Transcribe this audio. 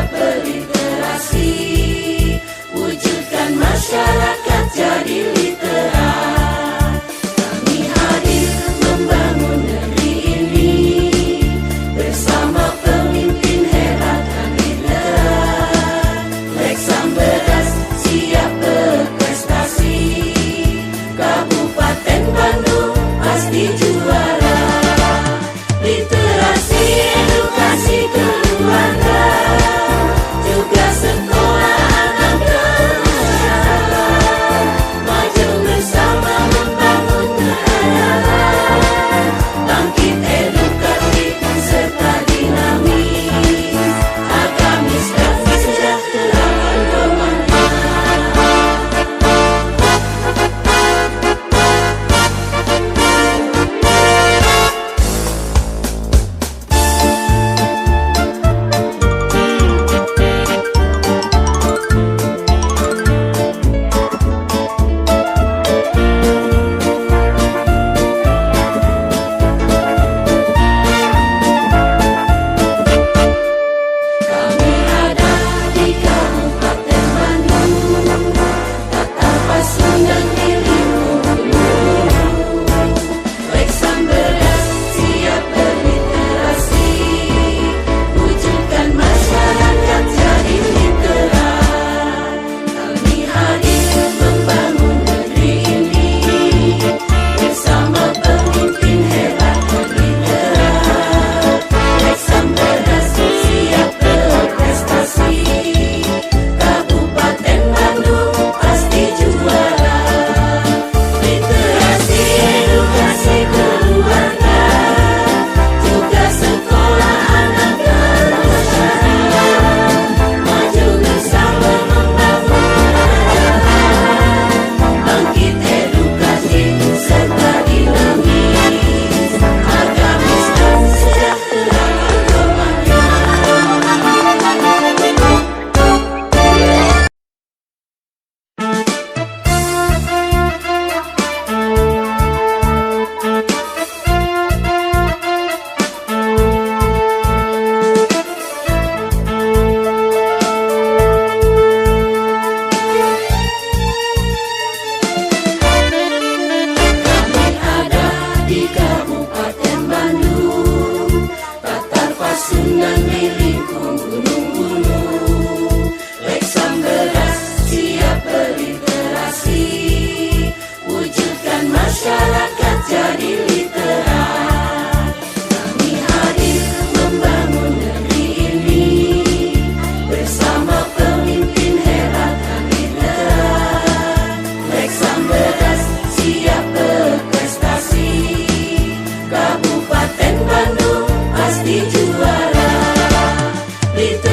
siap berliterasi, wujudkan masyarakat jadi literat. Kami hadir membangun negeri ini bersama pemimpin hebat dan literat. Leksam beras siap berprestasi, Kabupaten Bandung pasti juara. Literasi, edukasi keluarga, juga sekolah anak dan masyarakat, maju bersama membangun keadilan, bangkit edukatif serta dinamis, agamis dan sejahtera pedomannya. Kami ada di Kabupaten Bandung, Tatar Pasundan di Limbung. Leksam beras siap berliterasi, wujudkan masyarakat jadi literat. Kami hadir membangun negeri ini bersama pemimpin hebat dan literat. Leksam beras siap berprestasi, Kabupaten Bandung pasti juara. Literasi, edukasi keluarga, juga sekolah anak dan masyarakat, maju bersama membangun keadilan, bangkit edukatif serta dinamis, agamis dan sejahtera pedomannya. Kami ada di Kabupaten Bandung, Tatar Pasundan di lingkung gunung-gunung. Leksam beras siap berliterasi, wujudkan masyarakat jadi literat. Kami hadir membangun negeri ini bersama pemimpin hebat dan literat. Leksam beras siap berprestasi, Kabupaten Bandung pasti juara. Literat